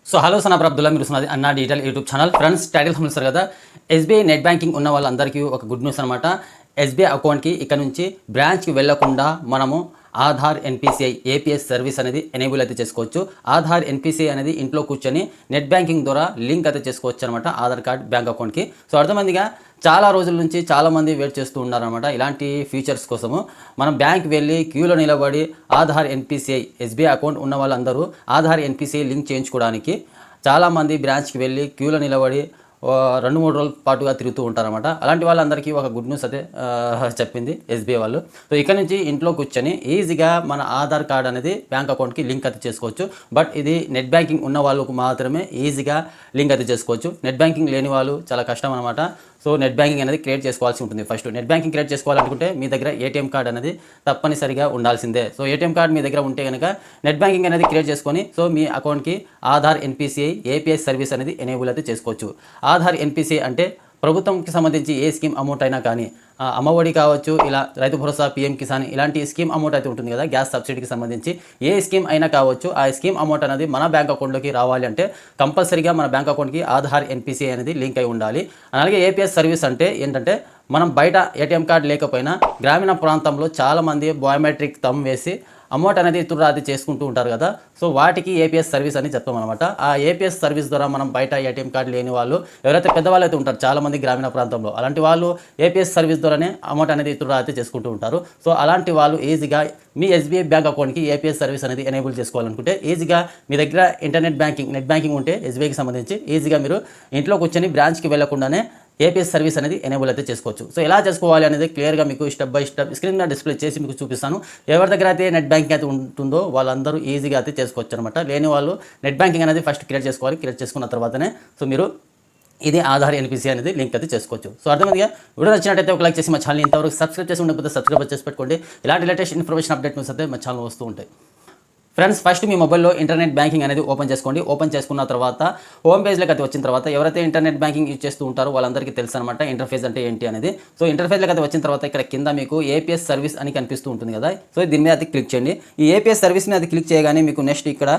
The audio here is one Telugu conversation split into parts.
సో హలో సనాబ్ అబ్దుల్లా, మీరు ఉన్నది అన్నా digital YouTube channel. Friends, title గమనిస్తారు కదా, ఎస్బీఐ నెట్ బ్యాంకింగ్ ఉన్న వాళ్ళందరికీ ఒక గుడ్ న్యూస్ అనమాట. ఎస్బీఐ అకౌంట్కి ఇక్కడ నుంచి బ్రాంచ్కి వెళ్లకుండా మనము ఆధార్ ఎన్పిసిఐ ఏపీఎస్ సర్వీస్ అనేది ఎనేబుల్ అయితే చేసుకోవచ్చు. ఆధార్ ఎన్పిసిఐ అనేది ఇంట్లో కూర్చొని నెట్ బ్యాంకింగ్ ద్వారా లింక్ అయితే చేసుకోవచ్చు అనమాట ఆధార్ కార్డ్ బ్యాంక్ అకౌంట్కి. సో అర్థమైందిగా, చాలా రోజుల నుంచి చాలామంది వెయిట్ చేస్తూ ఉన్నారనమాట ఇలాంటి ఫీచర్స్ కోసము. మనం బ్యాంక్ వెళ్ళి క్యూలో నిలబడి ఆధార్ ఎన్పిసిఐ ఎస్బీఐ అకౌంట్ ఉన్న వాళ్ళందరూ ఆధార్ ఎన్పిసిఐ లింక్ చేయించుకోవడానికి చాలామంది బ్రాంచ్కి వెళ్ళి క్యూలో నిలబడి 2-3 రోజుల పాటుగా తిరుగుతూ ఉంటారన్నమాట. అలాంటి వాళ్ళందరికీ ఒక గుడ్ న్యూస్ అయితే చెప్పింది ఎస్బీఐ వాళ్ళు. సో ఇక్కడ నుంచి ఇంట్లో కూర్చొని ఈజీగా మన ఆధార్ కార్డ్ అనేది బ్యాంక్ అకౌంట్కి లింక్ అయితే చేసుకోవచ్చు. బట్ ఇది నెట్ బ్యాంకింగ్ ఉన్న వాళ్ళకు మాత్రమే ఈజీగా లింక్ అయితే చేసుకోవచ్చు. నెట్ బ్యాంకింగ్ లేని వాళ్ళు చాలా కష్టం అనమాట. సో నెట్ బ్యాంకింగ్ అనేది క్రియేట్ చేసుకోవాల్సి ఉంటుంది. ఫస్ట్ నెట్ బ్యాంకింగ్ క్రియేట్ చేసుకోవాలనుకుంటే మీ దగ్గర ఏటీఎం కార్డ్ అనేది తప్పనిసరిగా ఉండాల్సిందే. సో ఏటీఎం కార్డ్ మీ దగ్గర ఉంటే కనుక నెట్ బ్యాంకింగ్ అనేది క్రియేట్ చేసుకొని సో మీ అకౌంట్కి ఆధార్ ఎన్పిసిఐ ఏపీఎస్ సర్వీస్ అనేది ఎనేబుల్ అయితే చేసుకోవచ్చు. ఆధార్ ఎన్పిసిఐ అంటే ప్రభుత్వంకి సంబంధించి ఏ స్కీమ్ అమౌంట్ అయినా కానీ, అమ్మఒడి కావచ్చు, ఇలా రైతు భరోసా, పీఎం కిసాన్ ఇలాంటి స్కీమ్ అమౌంట్ అయితే ఉంటుంది కదా, గ్యాస్ సబ్సిడీకి సంబంధించి ఏ స్కీమ్ అయినా కావచ్చు. ఆ స్కీమ్ అమౌంట్ అనేది మన బ్యాంక్ అకౌంట్లోకి రావాలి అంటే కంపల్సరీగా మన బ్యాంక్ అకౌంట్కి ఆధార్ ఎన్పిసిఐ అనేది లింక్ అయి ఉండాలి. అలాగే ఏపీఎస్ సర్వీస్ అంటే ఏంటంటే, మనం బయట ఏటీఎం కార్డు లేకపోయినా గ్రామీణ ప్రాంతంలో చాలామంది బయోమెట్రిక్ థంబ్ వేసి అమౌంట్ అనేది ఇతరురాది చేసుకుంటూ ఉంటారు కదా. సో వాటికి ఏపీఎస్ సర్వీస్ అని చెప్తామన్నమాట. ఆ ఏపీఎస్ సర్వీస్ ద్వారా మనం బయట ఏటీఎం కార్డు లేని వాళ్ళు, ఎవరైతే పెద్దవాళ్ళు అయితే ఉంటారు చాలామంది గ్రామీణ ప్రాంతంలో, అలాంటి వాళ్ళు ఏపీఎస్ సర్వీస్ ద్వారానే అమౌంట్ అనేది ఇతరురాది చేసుకుంటూ ఉంటారు. సో అలాంటి వాళ్ళు ఈజీగా మీ ఎస్బీఐ బ్యాంక్ అకౌంట్కి ఏపీఎస్ సర్వీస్ అనేది ఎనేబుల్ చేసుకోవాలనుకుంటే ఈజీగా మీ దగ్గర ఇంటర్నెట్ బ్యాంకింగ్, నెట్ బ్యాంకింగ్ ఉంటే ఎస్బీఐకి సంబంధించి ఈజీగా మీరు ఇంట్లో కూర్చొని బ్రాంచ్కి వెళ్లకుండానే ఏపీఎస్ సర్వీస్ అనేది ఎనేబుల్ అయితే చేసుకోవచ్చు. సో ఎలా చేసుకోవాలి అనేది క్లియర్గా మీకు స్టెప్ బై స్టెప్ స్క్రీన్ మీద డిస్ప్లే చేసి మీకు చూపిస్తాను. ఎవరి దగ్గర అయితే నెట్ బ్యాంకింగ్ అయితే ఉంటుందో వాళ్ళందరూ ఈజీగా అయితే చేసుకోవచ్చు అనమాట. లేని వాళ్ళు నెట్ బ్యాంకింగ్ అనేది ఫస్ట్ క్రియేట్ చేసుకోవాలి. క్రియేట్ చేసుకున్న తర్వాతనే సో మీరు ఇది ఆధార్ ఎన్పిసిఐ అనేది లింక్ అయితే చేసుకోవచ్చు. సో అర్థమైందిగా, వీడియో నచ్చినట్టయితే ఒక లైక్ చేసి మా ఛానల్ ఇంతవరకు సబ్స్క్రైబ్ చేసి ఉండకపోతే సబ్స్క్రైబ్ చేసి పెట్టుకోండి. ఇలాంటి లేటెస్ట్ ఇన్ఫర్మేషన్ అప్డేట్ న్యూస్ అయితే మా ఛానల్ వస్తూ ఉంటాయి. ఫ్రెండ్స్, ఫస్ట్ మీ మొబైల్లో ఇంటర్నెట్ బ్యాంకింగ్ అనేది ఓపెన్ చేసుకోండి. ఓపెన్ చేసుకున్న తర్వాత హోమ్ పేజ్లోకి అయితే వచ్చిన తర్వాత ఎవరైతే ఇంటర్నెట్ బ్యాంకింగ్ యూజ్ చేస్తూ ఉంటారో వాళ్ళందరికీ తెలుసు అనమాట ఇంటర్ఫేస్ అంటే ఏంటి అనేది. సో ఇంటర్ఫేస్లోకి అయితే వచ్చిన తర్వాత ఇక్కడ కింద మీకు ఏపీఎస్ సర్వీస్ అని కనిపిస్తూ ఉంటుంది కదా. సో దీని మీద అయితే క్లిక్ చేయండి. ఈ ఏపీఎస్ సర్వీస్ మీద క్లిక్ చేయగానే మీకు నెక్స్ట్ ఇక్కడ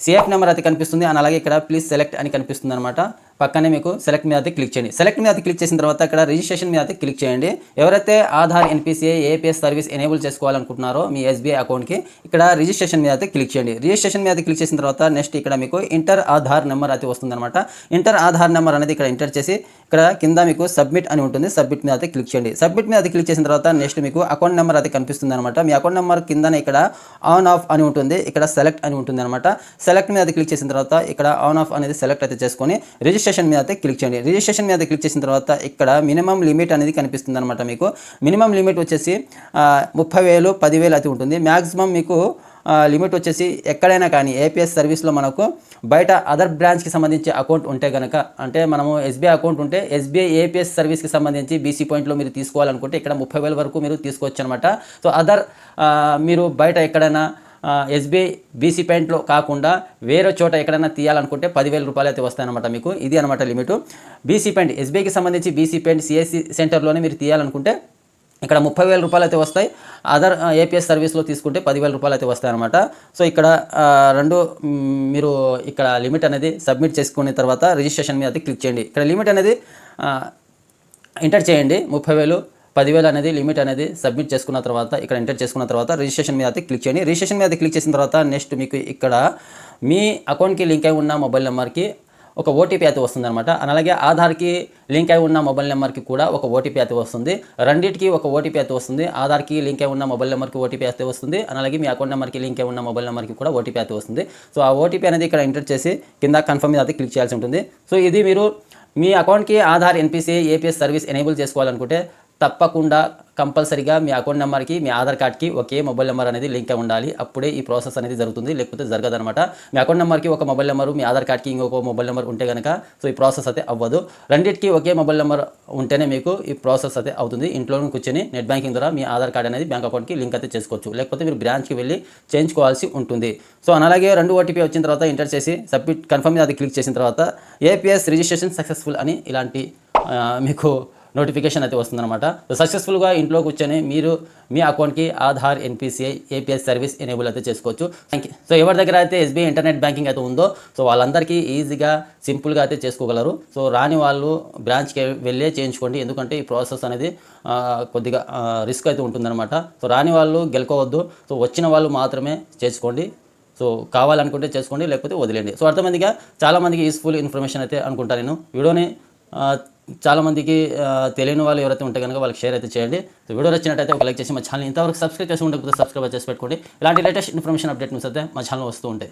సేఫ్ నెంబర్ అయితే కనిపిస్తుంది. అండ్ అలాగే ఇక్కడ ప్లీజ్ సెలెక్ట్ అని కనిపిస్తుంది అనమాట. పక్కనే మీకు సెలెక్ట్ మీద అయితే క్లిక్ చేయండి. సెలెక్ట్ మీద అయితే క్లిక్ చేసిన తర్వాత ఇక్కడ రిజిస్ట్రేషన్ మీద అయితే క్లిక్ చేయండి. ఎవరైతే Aadhaar NPCI APS service enable చేసుకోవాలనుకుంటున్నారో మీ ఎస్బీఐ అకౌంట్కి ఇక్కడ రిజిస్ట్రేషన్ మీద అయితే క్లిక్ చేయండి. రిజిస్ట్రేషన్ మీద క్లిక్ చేసిన తర్వాత నెక్స్ట్ ఇక్కడ మీకు ఇంటర్ ఆధార్ నెంబర్ అయితే వస్తుంది అనమాట. ఇంటర్ ఆధార్ నెంబర్ అనేది ఇక్కడ ఎంటర్ చేసి ఇక్కడ కింద మీకు సబ్మిట్ అని ఉంటుంది. సబ్మిట్ మీద అయితే క్లిక్ చేయండి. సబ్మిట్ మీద అయితే క్లిక్ చేసిన తర్వాత నెక్స్ట్ మీకు అకౌంట్ నెంబర్ అయితే కనిపిస్తుంది అనమాట. మీ అకౌంట్ నెంబర్ కిందనే ఇక్కడ ఆన్ ఆఫ్ అని ఉంటుంది, ఇక్కడ సెలెక్ట్ అని ఉంటుంది అనమాట. సెలెక్ట్ మీద క్లిక్ చేసిన తర్వాత ఇక్కడ ఆన్ ఆఫ్ అనేది సెలెక్ట్ అయితే చేసుకొని రిజిస్ట్రేషన్ మీద అయితే క్లిక్ చేయండి. రిజిస్ట్రేషన్ మీద క్లిక్ చేసిన తర్వాత ఇక్కడ మినిమం లిమిట్ అనేది కనిపిస్తుంది అనమాట. మీకు మినిమం లిమిట్ వచ్చేసి 30,000, 10,000 అయితే ఉంటుంది. మ్యాక్సిమం మీకు లిమిట్ వచ్చేసి ఎక్కడైనా కానీ ఏపీఎస్ సర్వీస్లో మనకు బయట అదర్ బ్రాంచ్కి సంబంధించి అకౌంట్ ఉంటే కనుక, అంటే మనము ఎస్బీఐ అకౌంట్ ఉంటే ఎస్బీఐ ఏపీఎస్ సర్వీస్కి సంబంధించి బీసీ పాయింట్లో మీరు తీసుకోవాలనుకుంటే ఇక్కడ 30,000 వరకు మీరు తీసుకోవచ్చు అనమాట. సో అదర్ మీరు బయట ఎక్కడైనా ఎస్బీఐ బీసీ పాయింట్లో కాకుండా వేరే చోట ఎక్కడైనా తీయాలనుకుంటే 10,000 రూపాయలు అయితే వస్తాయన్నమాట మీకు. ఇది అనమాట లిమిట్. బీసీ పాయింట్ ఎస్బీఐకి సంబంధించి బీసీ పాయింట్ సిఎస్సి సెంటర్లోనే మీరు తీయాలనుకుంటే ఇక్కడ 30,000 రూపాయలు అయితే వస్తాయి. అదర్ ఏపీఎస్ సర్వీస్లో తీసుకుంటే 10,000 రూపాయలు అయితే వస్తాయి అనమాట. సో ఇక్కడ రెండు మీరు ఇక్కడ లిమిట్ అనేది సబ్మిట్ చేసుకున్న తర్వాత రిజిస్ట్రేషన్ మీద క్లిక్ చేయండి. ఇక్కడ లిమిట్ అనేది ఎంటర్ చేయండి. 30,000, 10,000 అనేది లిమిట్ అనేది సబ్మిట్ చేసుకున్న తర్వాత ఇక్కడ ఎంటర్ చేసుకున్న తర్వాత రిజిస్ట్రేషన్ మీద అయితే క్లిక్ చేయండి. రిజిస్ట్రేషన్ మీద క్లిక్ చేసిన తర్వాత నెక్స్ట్ మీకు ఇక్కడ మీ అకౌంట్కి లింక్ అయి ఉన్న మొబైల్ నెంబర్కి ఒక ఓటీపీ అయితే వస్తుంది అనమాట. అలాగే ఆధార్కి లింక్ అయి ఉన్న మొబైల్ నెంబర్కి కూడా ఒక ఓటీపీ అయితే వస్తుంది. రెండింటికి ఒక ఓటీపీ అయితే వస్తుంది. ఆధార్కి లింక్ అయి ఉన్న మొబైల్ నెంబర్కి ఓటీపీ అయితే వస్తుంది. అలాగే మీ అకౌంట్ నెంబర్కి లింక్ అయి ఉన్న మొబైల్ నెంబర్కి కూడా ఓటీపీ అయితే వస్తుంది. సో ఆ ఓటీపీ అనేది ఇక్కడ ఎంటర్ చేసి కింద కన్ఫర్మ్ మీద అయితే క్లిక్ చేయాల్సి ఉంటుంది. సో ఇది మీరు మీ అకౌంట్కి Aadhaar NPCI APS service enable చేసుకోవాలనుకుంటే తప్పకుండా కంపల్సరీగా మీ అకౌంట్ నెంబర్కి మీ ఆధార్ కార్డ్కి ఒకే మొబైల్ నెంబర్ అనేది లింక్ అయి ఉండాలి. అప్పుడే ఈ ప్రాసెస్ అనేది జరుగుతుంది, లేకపోతే జరగదనమాట. మీ అకౌంట్ నెంబర్కి ఒక మొబైల్ నెంబరు, మీ ఆధార్ కార్డ్కి ఇంకొక మొబైల్ నెంబర్ ఉంటే కనుక సో ఈ ప్రాసెస్ అయితే అవ్వదు. రెండింటికి ఒకే మొబైల్ నెంబర్ ఉంటేనే మీకు ఈ ప్రాసెస్ అయితే అవుతుంది. ఇంట్లో కూర్చొని నెట్ బ్యాంకింగ్ ద్వారా మీ ఆధార్ కార్డ్ అనేది బ్యాంక్ అకౌంట్కి లింక్ అయితే చేసుకోవచ్చు. లేకపోతే మీరు బ్రాంచ్కి వెళ్ళి చేయించుకోవాల్సి ఉంటుంది. సో అలాగే 2 ఓటీపీ వచ్చిన తర్వాత ఎంటర్ చేసి సబ్మిట్ కన్ఫర్మ్ మీద అది క్లిక్ చేసిన తర్వాత ఏపీఎస్ రిజిస్ట్రేషన్ సక్సెస్ఫుల్ అని ఇలాంటి మీకు నోటిఫికేషన్ అయితే వస్తుందన్నమాట. సో సక్సెస్ఫుల్గా ఇంట్లో కూర్చొని మీరు మీ అకౌంట్కి Aadhaar, NPCI, APS service enable అయితే చేసుకోవచ్చు. సో ఎవరి దగ్గర అయితే ఎస్బీఐ ఇంటర్నెట్ బ్యాంకింగ్ అయితే ఉందో సో వాళ్ళందరికీ ఈజీగా సింపుల్గా అయితే చేసుకోగలరు. సో రాని వాళ్ళు బ్రాంచ్కి వెళ్ళే చేయించుకోండి, ఎందుకంటే ఈ ప్రాసెస్ అనేది కొద్దిగా రిస్క్ అయితే ఉంటుందన్నమాట. సో రాని వాళ్ళు గెలుకోవద్దు, సో వచ్చిన వాళ్ళు మాత్రమే చేసుకోండి. సో కావాలనుకుంటే చేసుకోండి, లేకపోతే వదిలేండి. సో అర్థమైందిగా, చాలామందికి యూస్ఫుల్ ఇన్ఫర్మేషన్ అయితే అనుకుంటా నేను వీడియోని చాలామందికి తెలియని వాళ్ళు ఎవరైతే ఉంటే కనుక వాళ్ళకి షేర్ అయితే చేయండి. సో వీడియో నచ్చినట్టయితే ఒక లైక్ చేసి మా ఛానల్ ఇంతవరకు సబ్స్క్రైబ్ చేసి ఉండకపోతే సబ్స్క్రైబ్ చేసి పెట్టుకోండి. ఇలాంటి లేటెస్ట్ ఇన్ఫర్మేషన్ అప్డేట్ న్యూస్ అయితే మా ఛానల్ వస్తూ ఉంటాయి.